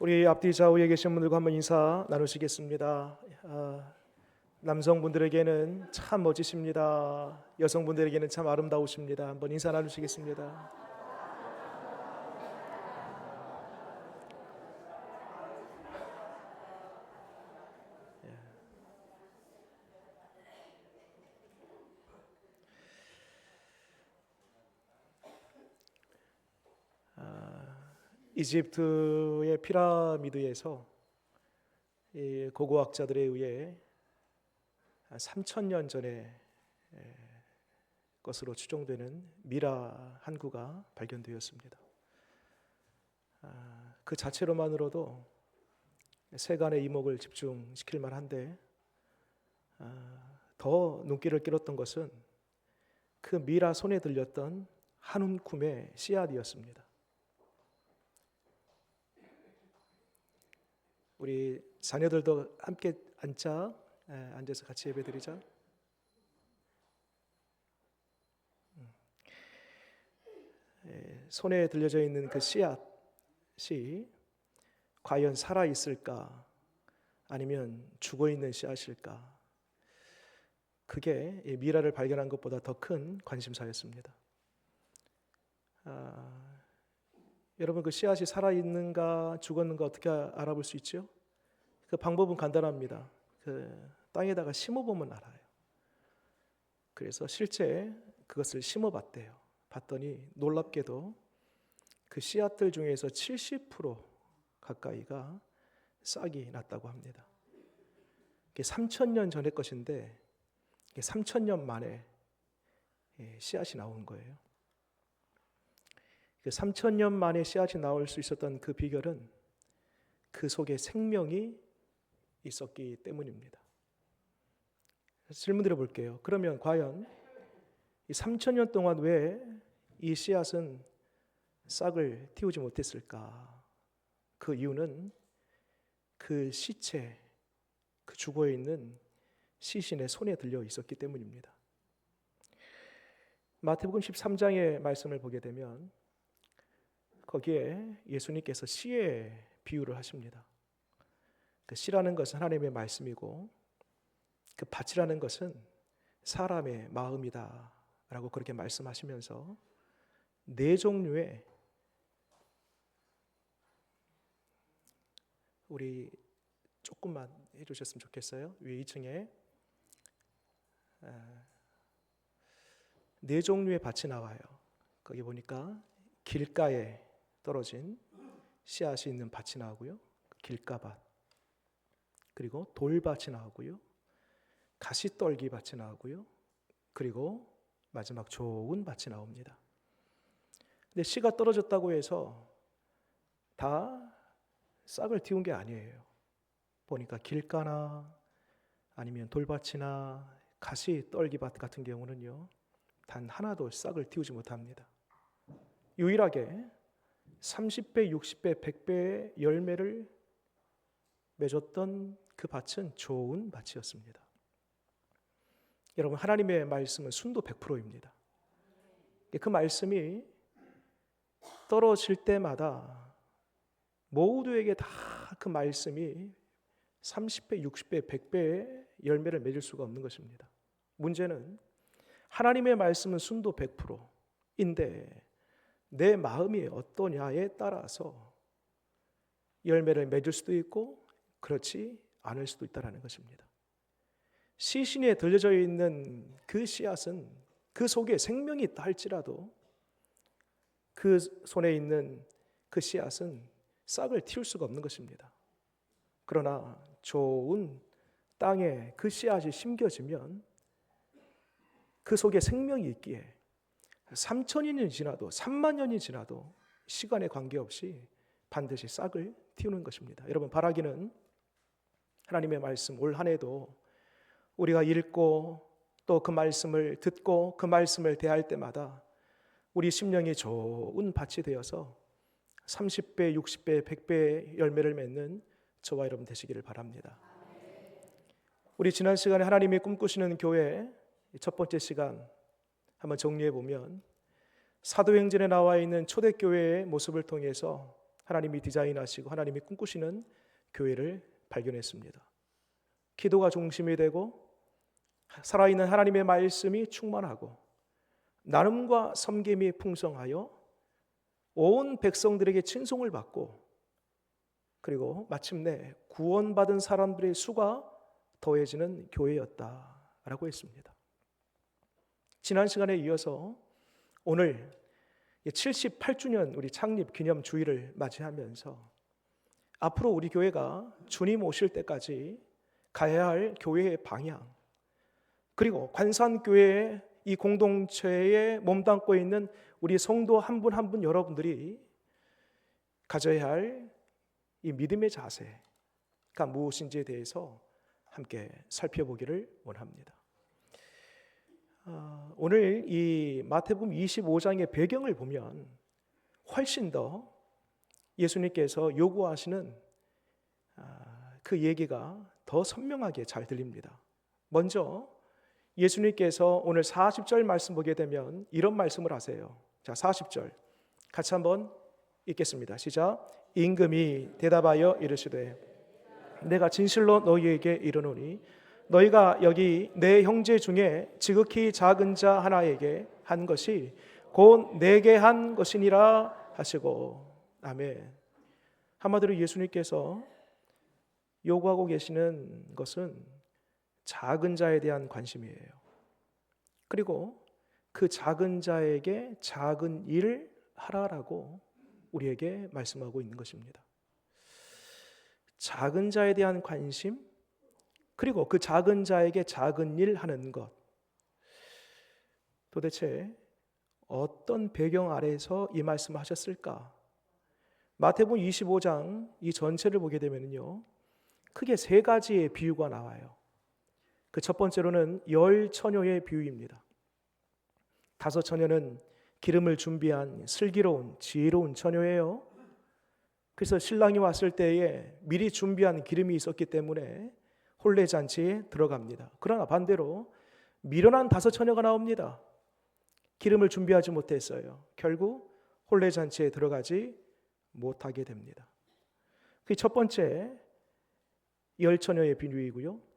우리 앞뒤 좌우에 계신 분들과 한번 인사 나누시겠습니다. 남성분들에게는 참 멋지십니다. 여성분들에게는 참 아름다우십니다. 한번 인사 나누시겠습니다. 이집트의 피라미드에서 이 고고학자들에 의해 3,000년 전의 것으로 추정되는 미라 항구가 발견되었습니다. 그 자체로만으로도 세간의 이목을 집중시킬 만한데 더 눈길을 끌었던 것은 그 미라 손에 들렸던 한 움큼의 씨앗이었습니다. 우리 자녀들도 함께 앉아서 같이 예배드리자. 손에 들려져 있는 그 씨앗이 과연 살아 있을까, 아니면 죽어 있는 씨앗일까? 그게 미라를 발견한 것보다 더 큰 관심사였습니다. 여러분, 그 씨앗이 살아 있는가 죽었는가 어떻게 알아볼 수 있죠? 그 방법은 간단합니다. 그 땅에다가 심어보면 알아요. 그래서 실제 그것을 심어봤대요. 봤더니 놀랍게도 그 씨앗들 중에서 70% 가까이가 싹이 났다고 합니다. 이게 3,000년 전의 것인데 3,000년 만에 씨앗이 나온 거예요. 3,000년 만에 씨앗이 나올 수 있었던 그 비결은 그 속에 생명이 있었기 때문입니다. 질문 드려볼게요. 그러면 과연 이 3,000년 동안 왜 이 씨앗은 싹을 틔우지 못했을까? 그 이유는 그 시체, 그 죽어 있는 시신의 손에 들려 있었기 때문입니다. 마태복음 13장의 말씀을 보게 되면 거기에 예수님께서 씨의 비유를 하십니다. 그 씨라는 것은 하나님의 말씀이고 그 밭이라는 것은 사람의 마음이다 라고 그렇게 말씀하시면서 네 종류의, 우리 조금만 해주셨으면 좋겠어요. 위에 2층에 네 종류의 밭이 나와요. 거기 보니까 길가에 떨어진 씨앗이 있는 밭이 나오고요, 길가밭, 그리고 돌밭이 나오고요, 가시떨기 밭이 나오고요, 그리고 마지막 좋은 밭이 나옵니다. 근데 씨가 떨어졌다고 해서 다 싹을 틔운 게 아니에요. 보니까 길가나 아니면 돌밭이나 가시떨기밭 같은 경우는요, 단 하나도 싹을 틔우지 못합니다. 유일하게 30배, 60배, 100배의 열매를 맺었던 그 밭은 좋은 밭이었습니다. 여러분, 하나님의 말씀은 순도 100%입니다. 그 말씀이 떨어질 때마다 모두에게 다 그 말씀이 30배, 60배, 100배의 열매를 맺을 수가 없는 것입니다. 문제는 하나님의 말씀은 순도 100%인데 내 마음이 어떠냐에 따라서 열매를 맺을 수도 있고 그렇지 않을 수도 있다는 것입니다. 시신에 들려져 있는 그 씨앗은 그 속에 생명이 있다 할지라도 그 손에 있는 그 씨앗은 싹을 틔울 수가 없는 것입니다. 그러나 좋은 땅에 그 씨앗이 심겨지면 그 속에 생명이 있기에 3,000년이 지나도 30,000년이 지나도 시간에 관계없이 반드시 싹을 틔우는 것입니다. 여러분, 바라기는 하나님의 말씀 올 한 해도 우리가 읽고 또 그 말씀을 듣고 그 말씀을 대할 때마다 우리 심령이 좋은 밭이 되어서 30배, 60배, 100배의 열매를 맺는 저와 여러분 되시기를 바랍니다. 우리 지난 시간에 하나님이 꿈꾸시는 교회 첫 번째 시간 한번 정리해 보면 사도행전에 나와 있는 초대교회의 모습을 통해서 하나님이 디자인하시고 하나님이 꿈꾸시는 교회를 발견했습니다. 기도가 중심이 되고 살아있는 하나님의 말씀이 충만하고 나눔과 섬김이 풍성하여 온 백성들에게 친송을 받고 그리고 마침내 구원받은 사람들의 수가 더해지는 교회였다라고 했습니다. 지난 시간에 이어서 오늘 78주년 우리 창립 기념 주일을 맞이하면서 앞으로 우리 교회가 주님 오실 때까지 가야 할 교회의 방향, 그리고 관산교회의 이 공동체에 몸담고 있는 우리 성도 한 분 한 분 여러분들이 가져야 할 이 믿음의 자세가 무엇인지에 대해서 함께 살펴보기를 원합니다. 오늘 이 마태복음 25장의 배경을 보면 훨씬 더 예수님께서 요구하시는 그 얘기가 더 선명하게 잘 들립니다. 먼저 예수님께서 오늘 40절 말씀 보게 되면 이런 말씀을 하세요. 자, 40절 같이 한번 읽겠습니다. 시작. 임금이 대답하여 이르시되 내가 진실로 너희에게 이르노니 너희가 여기 내 형제 중에 지극히 작은 자 하나에게 한 것이 곧 내게 한 것이니라 하시고. 아멘. 한마디로 예수님께서 요구하고 계시는 것은 작은 자에 대한 관심이에요. 그리고 그 작은 자에게 작은 일을 하라라고 우리에게 말씀하고 있는 것입니다. 작은 자에 대한 관심, 그리고 그 작은 자에게 작은 일 하는 것. 도대체 어떤 배경 아래에서 이 말씀을 하셨을까? 마태복음 25장 이 전체를 보게 되면요, 크게 세 가지의 비유가 나와요. 그 첫 번째로는 10 처녀의 비유입니다. 5 처녀는 기름을 준비한 슬기로운 지혜로운 처녀예요. 그래서 신랑이 왔을 때에 미리 준비한 기름이 있었기 때문에 혼례잔치에 들어갑니다. 그러나 반대로 미련한 5 처녀가 나옵니다. 기름을 준비하지 못했어요. 결국 혼례잔치에 들어가지 못하게 됩니다. 그게 첫 번째 10 처녀의 비유이고요.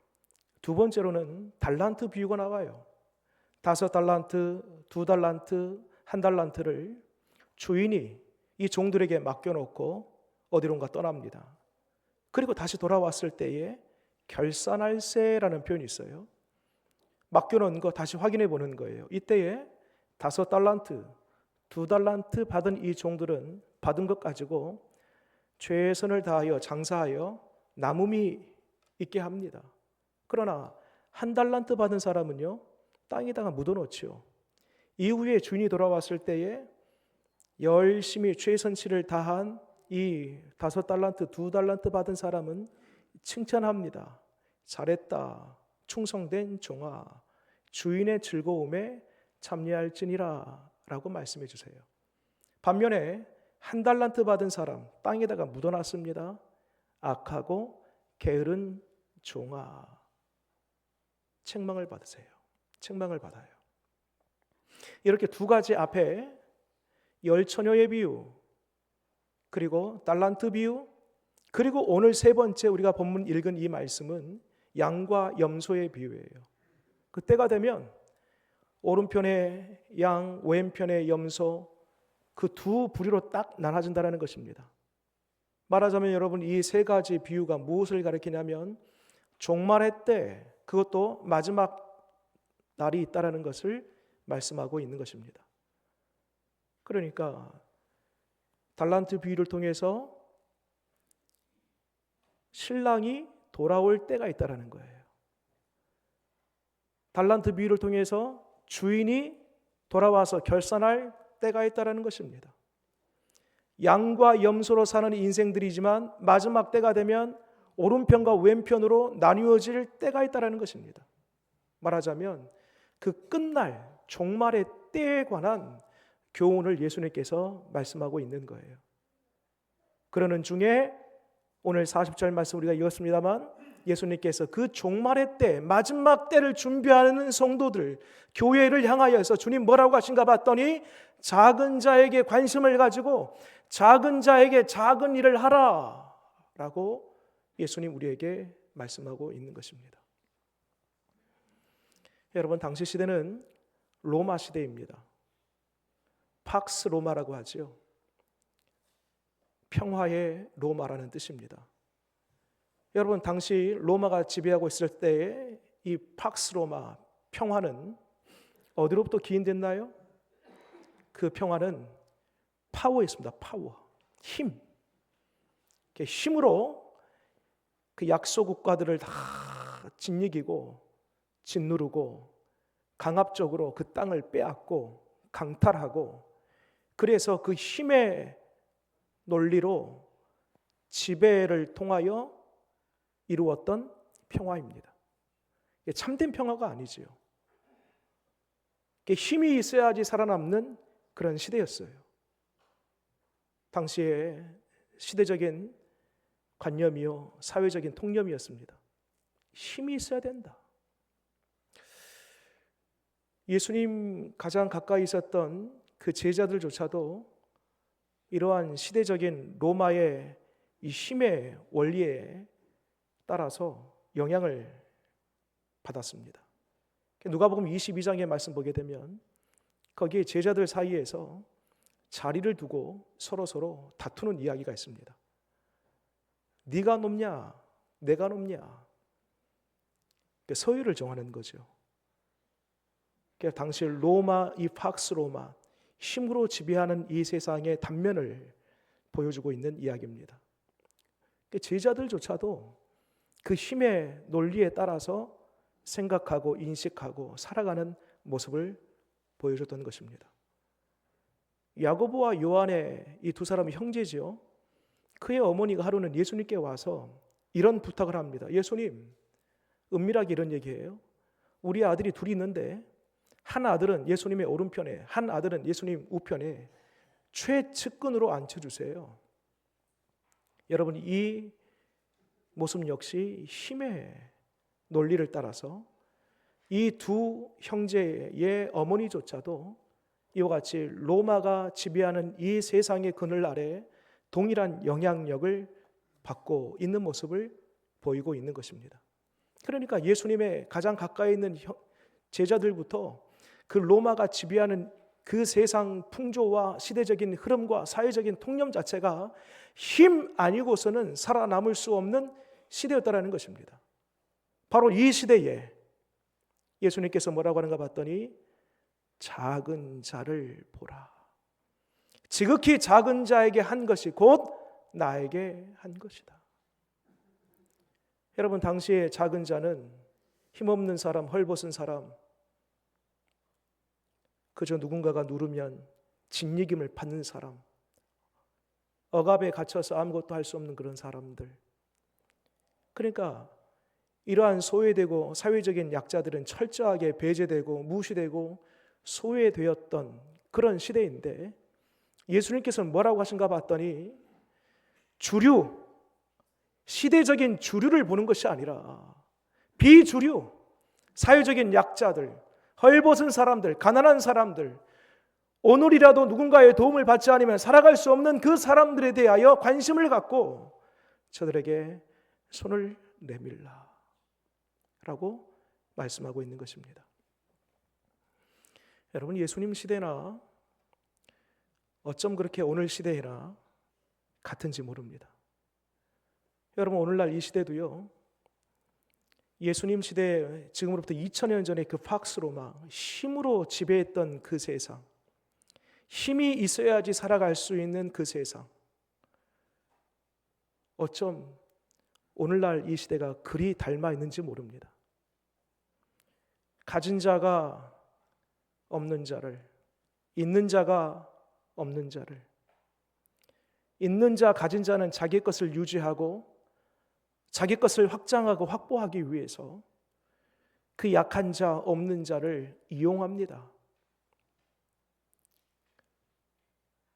두 번째로는 달란트 비유가 나와요. 5 달란트, 2 달란트, 1 달란트를 주인이 이 종들에게 맡겨놓고 어디론가 떠납니다. 그리고 다시 돌아왔을 때에 결산할세라는 표현이 있어요. 맡겨놓은 거 다시 확인해 보는 거예요. 이때에 5 달란트, 2 달란트 받은 이 종들은 받은 것 가지고 최선을 다하여 장사하여 남음이 있게 합니다. 그러나 1 달란트 받은 사람은요, 땅에다가 묻어놓죠. 이후에 주인이 돌아왔을 때에 열심히 최선치를 다한 이 5 달란트, 2 달란트 받은 사람은 칭찬합니다. 잘했다. 충성된 종아. 주인의 즐거움에 참여할지니라 라고 말씀해 주세요. 반면에 1 달란트 받은 사람 땅에다가 묻어놨습니다. 악하고 게으른 종아. 책망을 받으세요. 책망을 받아요. 이렇게 2 가지 앞에 10 처녀의 비유, 그리고 달란트 비유, 그리고 오늘 3번째 우리가 본문 읽은 이 말씀은 양과 염소의 비유예요. 그때가 되면 오른편의 양, 왼편의 염소, 그 2 부류로 딱 나눠진다는 것입니다. 말하자면 여러분, 이 3 가지 비유가 무엇을 가리키냐면 종말의 때, 그것도 마지막 날이 있다는 것을 말씀하고 있는 것입니다. 그러니까 달란트 비유를 통해서 신랑이 돌아올 때가 있다는 거예요. 달란트 비유를 통해서 주인이 돌아와서 결산할 때가 있다는 것입니다. 양과 염소로 사는 인생들이지만 마지막 때가 되면 오른편과 왼편으로 나뉘어질 때가 있다는 것입니다. 말하자면 그 끝날 종말의 때에 관한 교훈을 예수님께서 말씀하고 있는 거예요. 그러는 중에 오늘 40절 말씀 우리가 읽었습니다만 예수님께서 그 종말의 때, 마지막 때를 준비하는 성도들, 교회를 향하여서 주님 뭐라고 하신가 봤더니 작은 자에게 관심을 가지고 작은 자에게 작은 일을 하라 라고 예수님 우리에게 말씀하고 있는 것입니다. 여러분, 당시 시대는 로마 시대입니다. 팍스 로마라고 하지요. 평화의 로마라는 뜻입니다. 여러분, 당시 로마가 지배하고 있을 때의 이 팍스 로마 평화는 어디로부터 기인됐나요? 그 평화는 파워였습니다. 파워, 힘. 힘으로 그 약소 국가들을 다 짓이기고 짓누르고 강압적으로 그 땅을 빼앗고 강탈하고, 그래서 그 힘의 논리로 지배를 통하여 이루었던 평화입니다. 참된 평화가 아니지요. 힘이 있어야지 살아남는 그런 시대였어요. 당시에 시대적인 관념이요, 사회적인 통념이었습니다. 힘이 있어야 된다. 예수님 가장 가까이 있었던 그 제자들조차도 이러한 시대적인 로마의 이 힘의 원리에 따라서 영향을 받았습니다. 누가복음 22장의 말씀 보게 되면 거기에 제자들 사이에서 자리를 두고 서로 다투는 이야기가 있습니다. 네가 높냐, 내가 높냐, 서열을 정하는 거죠. 당시 로마, 이 팍스 로마, 힘으로 지배하는 이 세상의 단면을 보여주고 있는 이야기입니다. 제자들조차도 그 힘의 논리에 따라서 생각하고 인식하고 살아가는 모습을 보여줬던 것입니다. 야고보와 요한의 이 두 사람이 형제지요. 그의 어머니가 하루는 예수님께 와서 이런 부탁을 합니다. 예수님, 은밀하게 이런 얘기해요. 우리 아들이 둘이 있는데 한 아들은 예수님의 오른편에, 한 아들은 예수님 우편에 최측근으로 앉혀주세요. 여러분, 이 모습 역시 힘의 논리를 따라서 이 두 형제의 어머니조차도 이와 같이 로마가 지배하는 이 세상의 그늘 아래 동일한 영향력을 받고 있는 모습을 보이고 있는 것입니다. 그러니까 예수님의 가장 가까이 있는 제자들부터 그 로마가 지배하는 그 세상 풍조와 시대적인 흐름과 사회적인 통념 자체가 힘 아니고서는 살아남을 수 없는 시대였다라는 것입니다. 바로 이 시대에 예수님께서 뭐라고 하는가 봤더니 작은 자를 보라. 지극히 작은 자에게 한 것이 곧 나에게 한 것이다. 여러분, 당시에 작은 자는 힘없는 사람, 헐벗은 사람, 그저 누군가가 누르면 짓이김을 받는 사람, 억압에 갇혀서 아무것도 할 수 없는 그런 사람들. 그러니까 이러한 소외되고 사회적인 약자들은 철저하게 배제되고 무시되고 소외되었던 그런 시대인데, 예수님께서는 뭐라고 하신가 봤더니 주류, 시대적인 주류를 보는 것이 아니라 비주류, 사회적인 약자들, 헐벗은 사람들, 가난한 사람들, 오늘이라도 누군가의 도움을 받지 않으면 살아갈 수 없는 그 사람들에 대하여 관심을 갖고 저들에게 손을 내밀라 라고 말씀하고 있는 것입니다. 여러분, 예수님 시대나 어쩜 그렇게 오늘 시대나 같은지 모릅니다. 여러분, 오늘날 이 시대도요, 예수님 시대 지금으로부터 2000년 전에 그 팍스 로마, 힘으로 지배했던 그 세상, 힘이 있어야지 살아갈 수 있는 그 세상, 어쩜 오늘날 이 시대가 그리 닮아 있는지 모릅니다. 가진 자가 없는 자를, 있는 자가 없는 자를, 있는 자, 가진 자는 자기 것을 유지하고 자기 것을 확장하고 확보하기 위해서 그 약한 자, 없는 자를 이용합니다.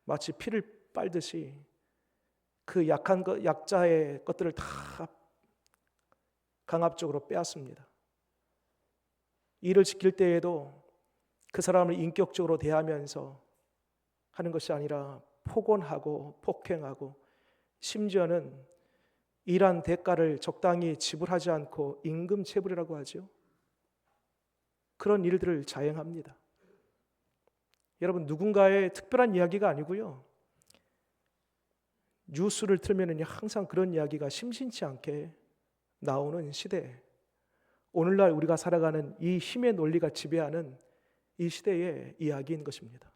마치 피를 빨듯이 그 약자의 것들을 다 강압적으로 빼앗습니다. 이를 지킬 때에도 그 사람을 인격적으로 대하면서 하는 것이 아니라 폭언하고 폭행하고 심지어는 일한 대가를 적당히 지불하지 않고 임금체불이라고 하죠. 그런 일들을 자행합니다. 여러분, 누군가의 특별한 이야기가 아니고요. 뉴스를 틀면 항상 그런 이야기가 심심치 않게 나오는 시대. 오늘날 우리가 살아가는 이 힘의 논리가 지배하는 이 시대의 이야기인 것입니다.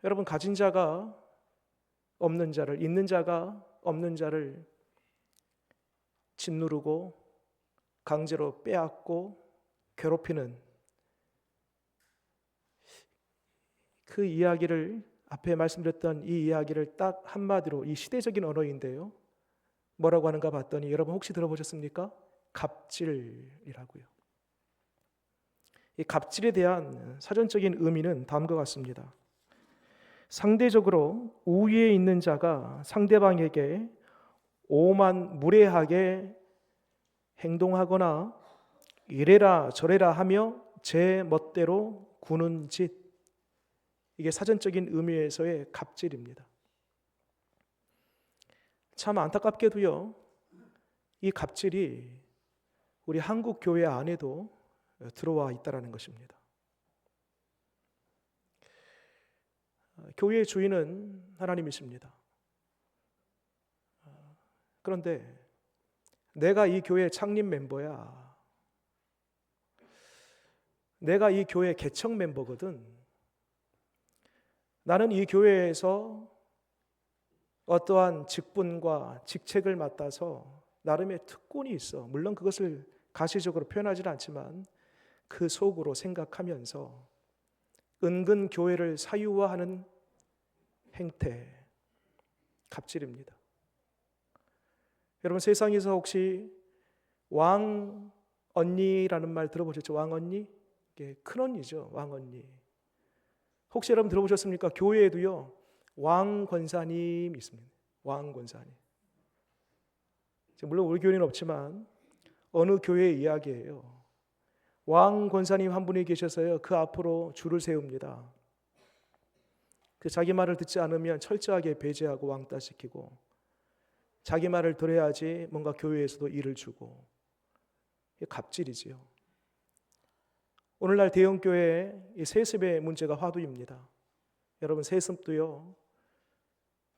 여러분, 가진 자가 없는 자를, 있는 자가 없는 자를 짓누르고 강제로 빼앗고 괴롭히는 그 이야기를, 앞에 말씀드렸던 이 이야기를 딱 한마디로, 이 시대적인 언어인데요, 뭐라고 하는가 봤더니 여러분 혹시 들어보셨습니까? 갑질이라고요. 이 갑질에 대한 사전적인 의미는 다음과 같습니다. 상대적으로 우위에 있는 자가 상대방에게 오만무례하게 행동하거나 이래라 저래라 하며 제 멋대로 구는 짓, 이게 사전적인 의미에서의 갑질입니다. 참 안타깝게도요, 이 갑질이 우리 한국 교회 안에도 들어와 있다는 것입니다. 교회의 주인은 하나님이십니다. 그런데 내가 이 교회 창립 멤버야, 내가 이 교회 개척 멤버거든, 나는 이 교회에서 어떠한 직분과 직책을 맡아서 나름의 특권이 있어. 물론 그것을 가시적으로 표현하지는 않지만 그 속으로 생각하면서 은근 교회를 사유화하는 행태, 갑질입니다. 여러분, 세상에서 혹시 왕 언니라는 말 들어보셨죠? 왕 언니? 이게 큰 언니죠. 왕 언니. 혹시 여러분 들어보셨습니까? 교회에도요, 왕 권사님 있습니다. 왕 권사님. 물론 우리 교회는 없지만 어느 교회의 이야기예요. 왕 권사님 한 분이 계셔서요, 그 앞으로 줄을 세웁니다. 그 자기 말을 듣지 않으면 철저하게 배제하고 왕따시키고, 자기 말을 들어야지 뭔가 교회에서도 일을 주고, 이게 갑질이지요. 오늘날 대형교회의 이 세습의 문제가 화두입니다. 여러분, 세습도요,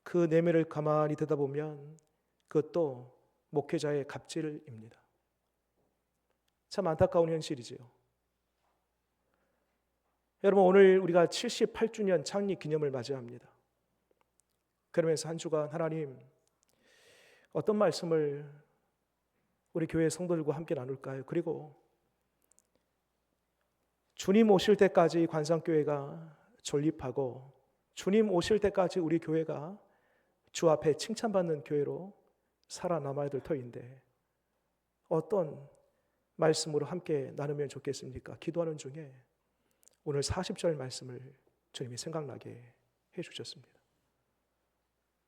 그 내면을 가만히 들여다보면 그것도 목회자의 갑질입니다. 참 안타까운 현실이지요. 여러분, 오늘 우리가 78주년 창립 기념을 맞이합니다. 그러면서 한 주간 하나님, 어떤 말씀을 우리 교회 성도들과 함께 나눌까요? 그리고 주님 오실 때까지 관상교회가 존립하고 주님 오실 때까지 우리 교회가 주 앞에 칭찬받는 교회로 살아남아야 될 터인데 어떤 말씀으로 함께 나누면 좋겠습니까? 기도하는 중에 오늘 40절 말씀을 주님이 생각나게 해주셨습니다.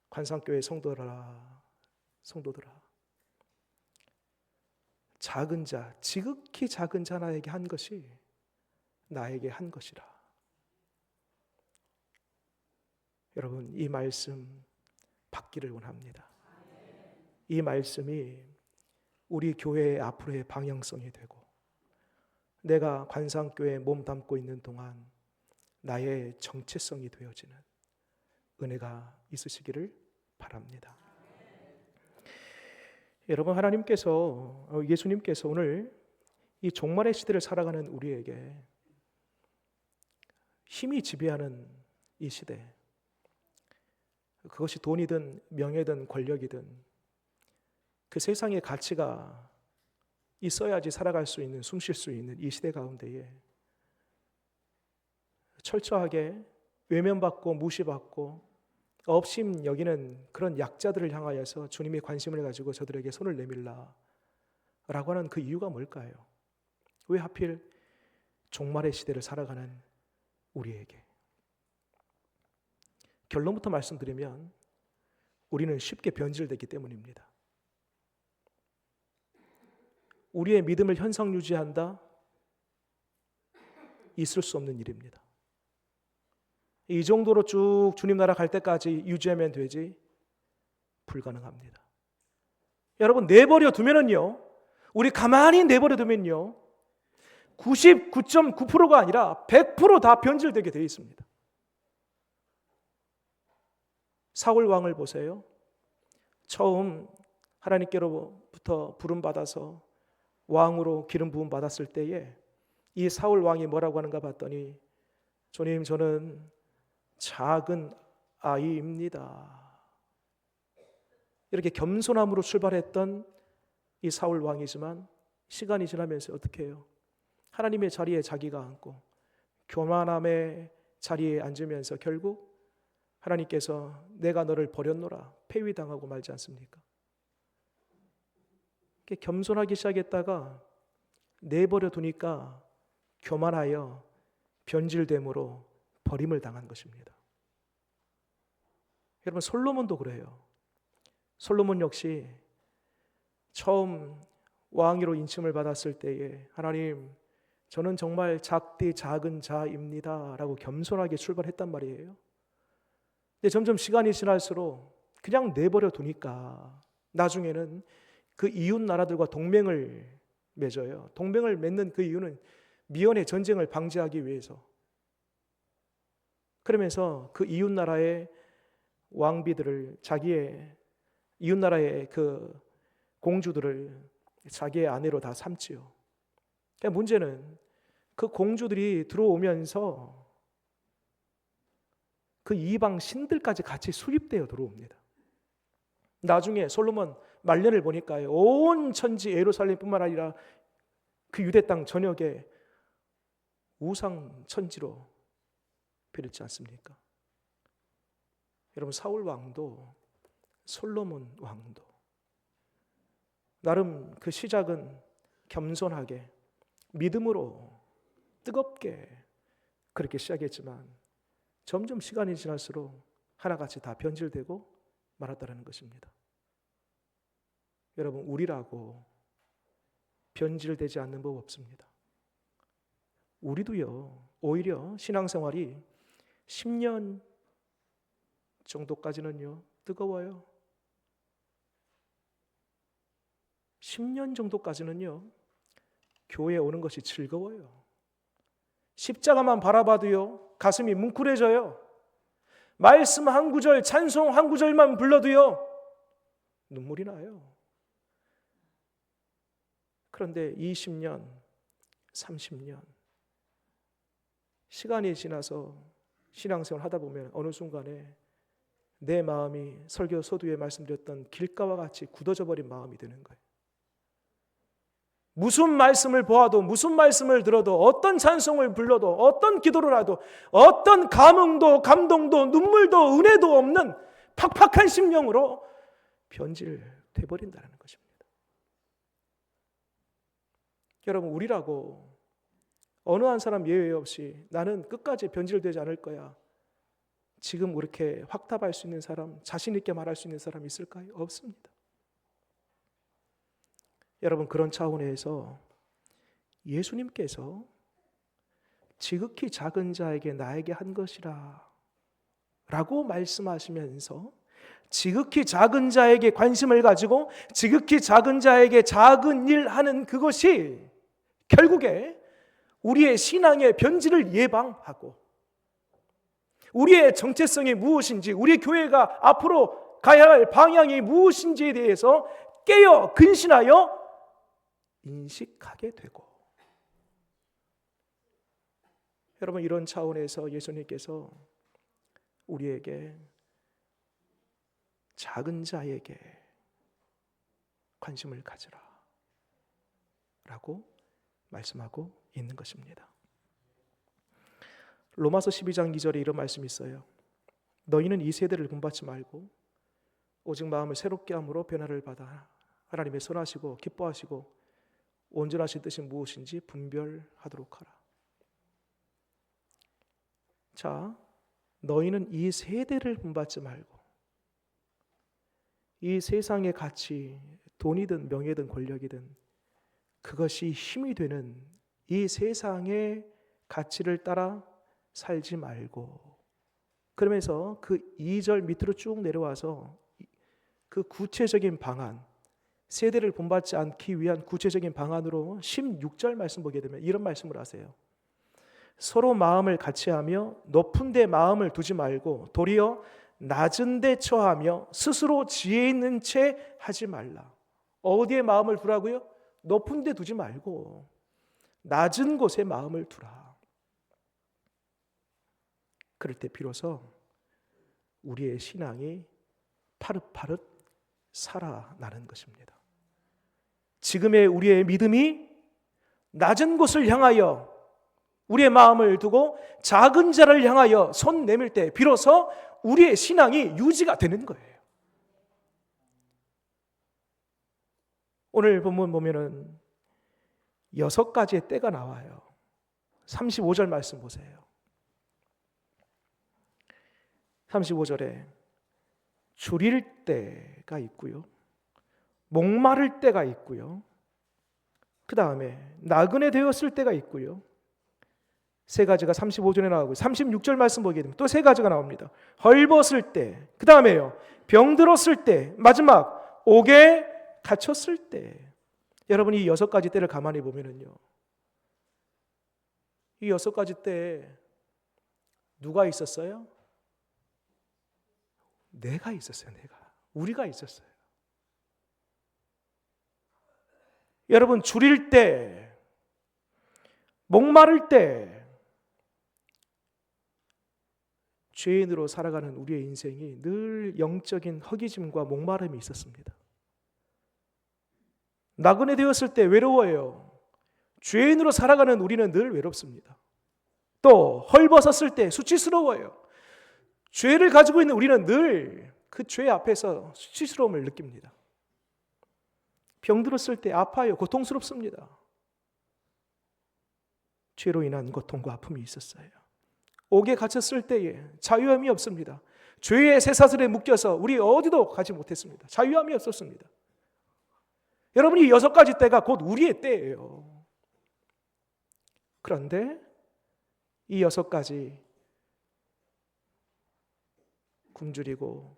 관상교회 성도들아, 작은 자, 지극히 작은 자 나에게 한 것이 나에게 한 것이라. 여러분, 이 말씀 받기를 원합니다. 이 말씀이 우리 교회의 앞으로의 방향성이 되고, 내가 관상교회에 몸 담고 있는 동안 나의 정체성이 되어지는 은혜가 있으시기를 바랍니다. 여러분, 하나님께서, 예수님께서 오늘 이 종말의 시대를 살아가는 우리에게 힘이 지배하는 이 시대, 그것이 돈이든 명예든 권력이든 그 세상의 가치가 있어야지 살아갈 수 있는, 숨 쉴 수 있는 이 시대 가운데에 철저하게 외면받고 무시받고 업심 여기는 그런 약자들을 향하여서 주님이 관심을 가지고 저들에게 손을 내밀라 라고 하는 그 이유가 뭘까요? 왜 하필 종말의 시대를 살아가는 우리에게? 결론부터 말씀드리면 우리는 쉽게 변질되기 때문입니다. 우리의 믿음을 현상 유지한다? 있을 수 없는 일입니다. 이 정도로 쭉 주님 나라 갈 때까지 유지하면 되지 불가능합니다. 여러분, 내버려 두면은요, 우리 가만히 내버려 두면요 99.9%가 아니라 100%다 변질되게 되어 있습니다. 사울 왕을 보세요. 처음 하나님께로부터 부름받아서 왕으로 기름 부음 받았을 때에 이 사울 왕이 뭐라고 하는가 봤더니, 주님, 저는 작은 아이입니다. 이렇게 겸손함으로 출발했던 이 사울 왕이지만 시간이 지나면서 어떻게 해요? 하나님의 자리에 자기가 앉고 교만함의 자리에 앉으면서 결국 하나님께서 내가 너를 버렸노라 폐위당하고 말지 않습니까? 이렇게 겸손하기 시작했다가 내버려 두니까 교만하여 변질됨으로 버림을 당한 것입니다. 여러분, 솔로몬도 그래요. 솔로몬 역시 처음 왕위로 인침을 받았을 때에 하나님, 저는 정말 작디 작은 자입니다 라고 겸손하게 출발했단 말이에요. 근데 점점 시간이 지날수록 그냥 내버려 두니까 나중에는 그 이웃 나라들과 동맹을 맺어요. 동맹을 맺는 그 이유는 미연의 전쟁을 방지하기 위해서. 그러면서 그 이웃 나라의 왕비들을, 자기의 이웃 나라의 그 공주들을 자기의 아내로 다 삼지요. 그러니까 문제는 그 공주들이 들어오면서 그 이방 신들까지 같이 수립되어 들어옵니다. 나중에 솔로몬 말년을 보니까요, 온 천지 예루살렘뿐만 아니라 그 유대 땅 전역에 우상 천지로 변했지 않습니까? 여러분, 사울 왕도 솔로몬 왕도 나름 그 시작은 겸손하게 믿음으로 뜨겁게 그렇게 시작했지만 점점 시간이 지날수록 하나같이 다 변질되고 말았다는 것입니다. 여러분, 우리라고 변질되지 않는 법 없습니다. 우리도요, 오히려 신앙생활이 10년 정도까지는요 뜨거워요. 10년 정도까지는요 교회에 오는 것이 즐거워요. 십자가만 바라봐도요 가슴이 뭉클해져요. 말씀 한 구절, 찬송 한 구절만 불러도요 눈물이 나요. 그런데 20년, 30년 시간이 지나서 신앙생활 하다 보면 어느 순간에 내 마음이 설교 서두에 말씀드렸던 길가와 같이 굳어져 버린 마음이 되는 거예요. 무슨 말씀을 보아도, 무슨 말씀을 들어도, 어떤 찬송을 불러도, 어떤 기도를 하도, 어떤 감흥도 감동도 눈물도 은혜도 없는 팍팍한 심령으로 변질돼 버린다는 것입니다. 여러분, 우리라고 어느 한 사람 예외 없이 나는 끝까지 변질되지 않을 거야, 지금 그렇게 확답할 수 있는 사람, 자신 있게 말할 수 있는 사람 있을까요? 없습니다. 여러분, 그런 차원에서 예수님께서 지극히 작은 자에게 나에게 한 것이라 라고 말씀하시면서 지극히 작은 자에게 관심을 가지고 지극히 작은 자에게 작은 일 하는 그것이 결국에 우리의 신앙의 변질을 예방하고 우리의 정체성이 무엇인지, 우리 교회가 앞으로 가야 할 방향이 무엇인지에 대해서 깨어 근신하여 인식하게 되고, 여러분, 이런 차원에서 예수님께서 우리에게 작은 자에게 관심을 가져라 라고 말씀하고 있는 것입니다. 로마서 12장 2절에 이런 말씀이 있어요. 너희는 이 세대를 본받지 말고 오직 마음을 새롭게 함으로 변화를 받아 하나님의 선하시고 기뻐하시고 온전하신 뜻이 무엇인지 분별하도록 하라. 자, 너희는 이 세대를 본받지 말고 이 세상의 가치, 돈이든 명예든 권력이든 그것이 힘이 되는 이 세상의 가치를 따라 살지 말고 그러면서 그 2절 밑으로 쭉 내려와서 그 구체적인 방안, 세대를 본받지 않기 위한 구체적인 방안으로 16절 말씀 보게 되면 이런 말씀을 하세요. 서로 마음을 같이하며 높은 데 마음을 두지 말고 도리어 낮은 데 처하며 스스로 지혜 있는 채 하지 말라. 어디에 마음을 두라고요? 높은 데 두지 말고 낮은 곳에 마음을 두라. 그럴 때 비로소 우리의 신앙이 파릇파릇 살아나는 것입니다. 지금의 우리의 믿음이 낮은 곳을 향하여 우리의 마음을 두고 작은 자를 향하여 손 내밀 때 비로소 우리의 신앙이 유지가 되는 거예요. 오늘 본문 보면은 6가지의 때가 나와요. 35절 말씀 보세요. 35절에 줄일 때가 있고요, 목마를 때가 있고요, 그 다음에 나그네 되었을 때가 있고요. 3가지가 35절에 나오고 36절 말씀 보게 되면 또 3가지가 나옵니다. 헐벗을 때, 그 다음에요 병들었을 때, 마지막 옥에 갇혔을 때. 여러분이 이 6가지 때를 가만히 보면은요, 이 6가지 때에 누가 있었어요? 내가 있었어요. 우리가 있었어요. 여러분, 줄일 때, 목마를 때, 죄인으로 살아가는 우리의 인생이 늘 영적인 허기짐과 목마름이 있었습니다. 나그네 되었을 때 외로워요. 죄인으로 살아가는 우리는 늘 외롭습니다. 또 헐벗었을 때 수치스러워요. 죄를 가지고 있는 우리는 늘 그 죄 앞에서 수치스러움을 느낍니다. 병들었을 때 아파요. 고통스럽습니다. 죄로 인한 고통과 아픔이 있었어요. 옥에 갇혔을 때에 자유함이 없습니다. 죄의 쇠사슬에 묶여서 우리 어디도 가지 못했습니다. 자유함이 없었습니다. 여러분이 6가지 때가 곧 우리의 때예요. 그런데 이 6가지 굶주리고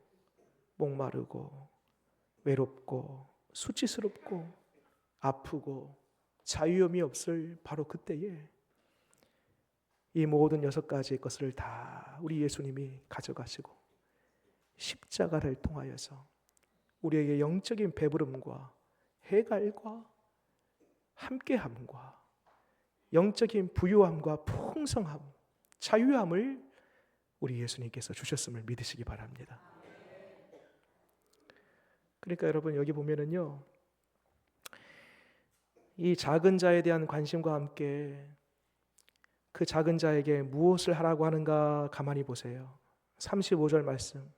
목마르고 외롭고 수치스럽고 아프고 자유함이 없을 바로 그때에 이 모든 6가지의 것을 다 우리 예수님이 가져가시고 십자가를 통하여서 우리에게 영적인 배부름과 해갈과 함께함과 영적인 부유함과 풍성함, 자유함을 우리 예수님께서 주셨음을 믿으시기 바랍니다. 그러니까 여러분, 여기 보면은요, 이 작은 자에 대한 관심과 함께 그 작은 자에게 무엇을 하라고 하는가 가만히 보세요. 35절 말씀.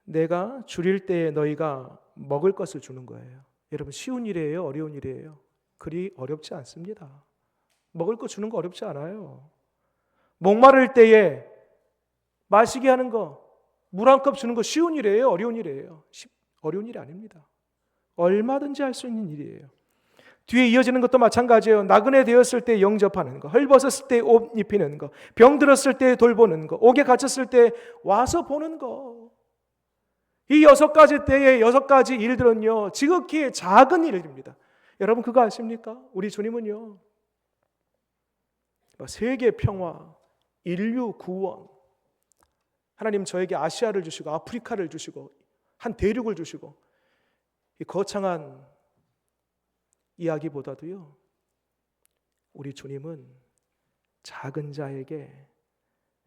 내가 줄일 때에 너희가 먹을 것을 주는 거예요. 여러분, 쉬운 일이에요? 어려운 일이에요? 그리 어렵지 않습니다. 먹을 거 주는 거 어렵지 않아요. 목마를 때에 마시게 하는 거, 물 한 컵 주는 거 쉬운 일이에요? 어려운 일이에요? 어려운 일이 아닙니다. 얼마든지 할 수 있는 일이에요. 뒤에 이어지는 것도 마찬가지예요. 나그네 되었을 때 영접하는 거, 헐벗었을 때 옷 입히는 거, 병들었을 때 돌보는 거, 옥에 갇혔을 때 와서 보는 거. 이 6가지 때의 6가지 일들은요, 지극히 작은 일입니다. 여러분, 그거 아십니까? 우리 주님은요, 세계 평화, 인류 구원, 하나님 저에게 아시아를 주시고 아프리카를 주시고 한 대륙을 주시고, 이 거창한 이야기보다도요, 우리 주님은 작은 자에게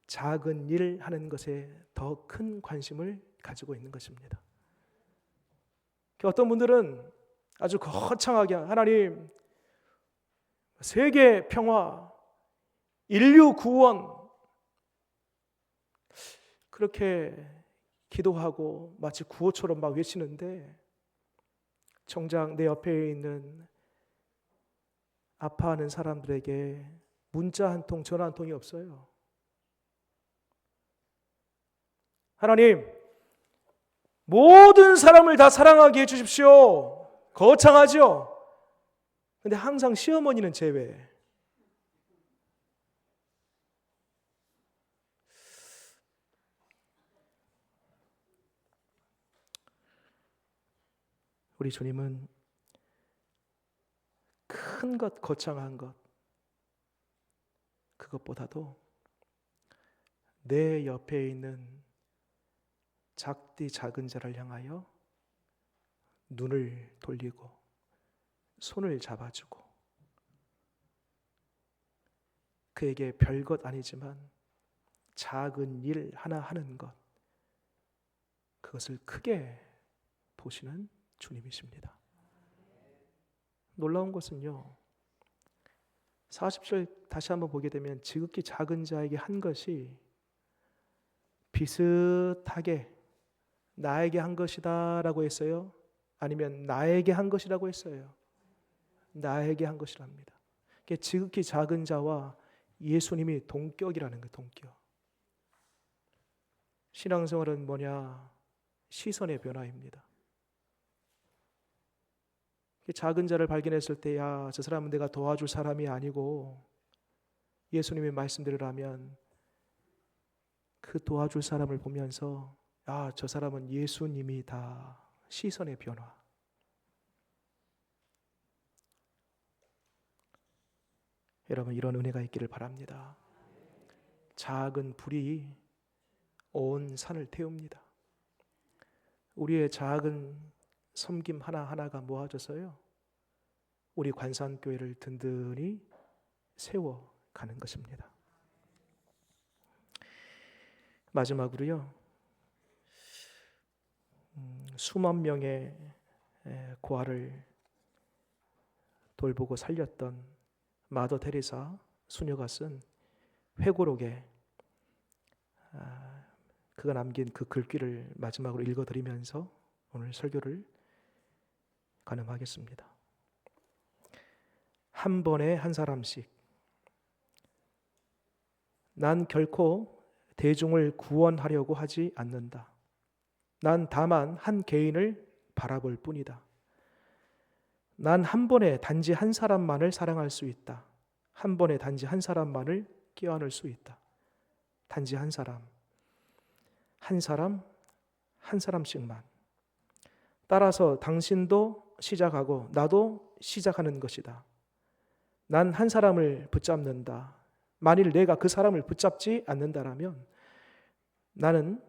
작은 일 하는 것에 더 큰 관심을 가지고 있는 것입니다. 어떤 분들은 아주 거창하게 하나님 세계 평화, 인류 구원, 그렇게 기도하고 마치 구호처럼 막 외치는데 정작 내 옆에 있는 아파하는 사람들에게 문자 한 통, 전화 한 통이 없어요. 하나님, 모든 사람을 다 사랑하게 해주십시오. 거창하죠? 근데 항상 시어머니는 제외. 우리 주님은 큰 것, 거창한 것, 그것보다도 내 옆에 있는 작디 작은 자를 향하여 눈을 돌리고 손을 잡아주고 그에게 별것 아니지만 작은 일 하나 하는 것, 그것을 크게 보시는 주님이십니다. 놀라운 것은요, 40절 다시 한번 보게 되면 지극히 작은 자에게 한 것이 비슷하게 나에게 한 것이다 라고 했어요? 아니면 나에게 한 것이라고 했어요? 나에게 한 것이랍니다. 지극히 작은 자와 예수님이 동격이라는 거예요. 동격. 신앙생활은 뭐냐? 시선의 변화입니다. 작은 자를 발견했을 때, 야, 저 사람은 내가 도와줄 사람이 아니고 예수님의 말씀대로라면 그 도와줄 사람을 보면서, 야, 저 사람은 예수님이다. 시선의 변화. 여러분, 이런 은혜가 있기를 바랍니다. 작은 불이 온 산을 태웁니다. 우리의 작은 섬김 하나하나가 모아져서요, 우리 관산교회를 든든히 세워가는 것입니다. 마지막으로요, 수만 명의 고아를 돌보고 살렸던 마더 테레사 수녀가 쓴 회고록에 그가 남긴 그 글귀를 마지막으로 읽어드리면서 오늘 설교를 가늠하겠습니다. 한 번에 한 사람씩. 난 결코 대중을 구원하려고 하지 않는다. 난 다만 한 개인을 바라볼 뿐이다. 난 한 번에 단지 한 사람만을 사랑할 수 있다. 한 번에 단지 한 사람만을 껴안을 수 있다. 단지 한 사람, 한 사람, 한 사람씩만. 따라서 당신도 시작하고 나도 시작하는 것이다. 난 한 사람을 붙잡는다. 만일 내가 그 사람을 붙잡지 않는다라면 나는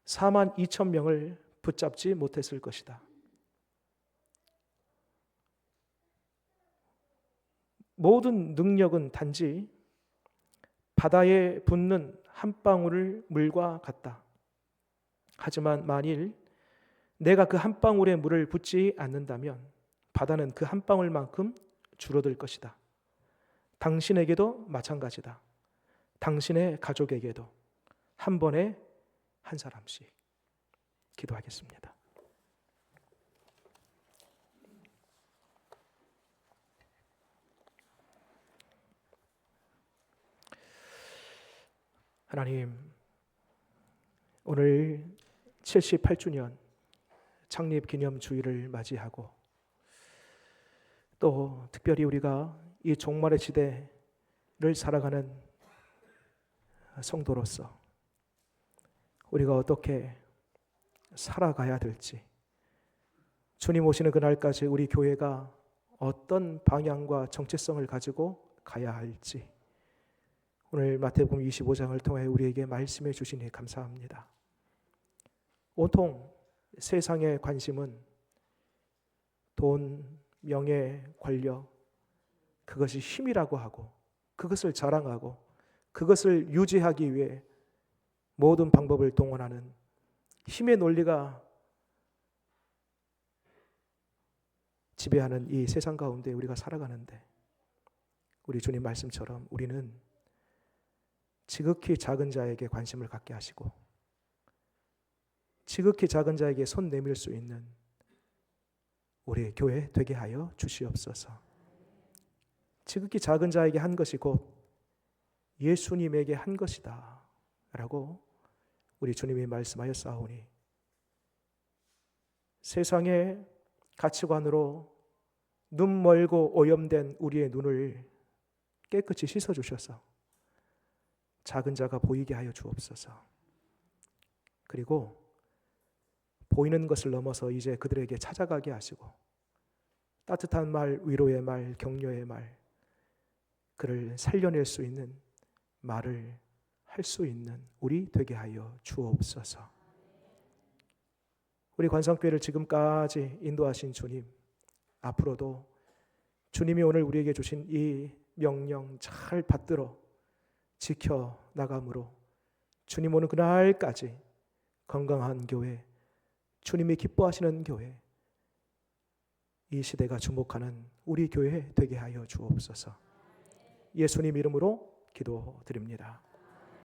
42,000명을 붙잡지 못했을 것이다. 모든 능력은 단지 바다에 붓는 한 방울 물과 같다. 하지만 만일 내가 그 한 방울의 물을 붓지 않는다면 바다는 그 한 방울만큼 줄어들 것이다. 당신에게도 마찬가지다. 당신의 가족에게도 한 번에 한 사람씩. 기도하겠습니다. 하나님, 오늘 78주년 창립 기념 주일을 맞이하고 또 특별히 우리가 이 종말의 시대를 살아가는 성도로서 우리가 어떻게 살아가야 될지, 주님 오시는 그날까지 우리 교회가 어떤 방향과 정체성을 가지고 가야 할지 오늘 마태복음 25장을 통해 우리에게 말씀해 주시니 감사합니다. 온통 세상의 관심은 돈, 명예, 권력, 그것이 힘이라고 하고 그것을 자랑하고 그것을 유지하기 위해 모든 방법을 동원하는 힘의 논리가 지배하는 이 세상 가운데 우리가 살아가는데, 우리 주님 말씀처럼 우리는 지극히 작은 자에게 관심을 갖게 하시고 지극히 작은 자에게 손 내밀 수 있는 우리의 교회 되게 하여 주시옵소서. 지극히 작은 자에게 한 것이 곧 예수님에게 한 것이다 라고 우리 주님이 말씀하였사오니, 세상의 가치관으로 눈 멀고 오염된 우리의 눈을 깨끗이 씻어주셔서 작은 자가 보이게 하여 주옵소서. 그리고 보이는 것을 넘어서 이제 그들에게 찾아가게 하시고 따뜻한 말, 위로의 말, 격려의 말, 그를 살려낼 수 있는 말을 할 수 있는 우리 되게 하여 주옵소서. 우리 관성교회를 지금까지 인도하신 주님, 앞으로도 주님이 오늘 우리에게 주신 이 명령 잘 받들어 지켜 나감으로 주님 오는 그날까지 건강한 교회, 주님이 기뻐하시는 교회, 이 시대가 주목하는 우리 교회 되게 하여 주옵소서. 예수님 이름으로 기도드립니다.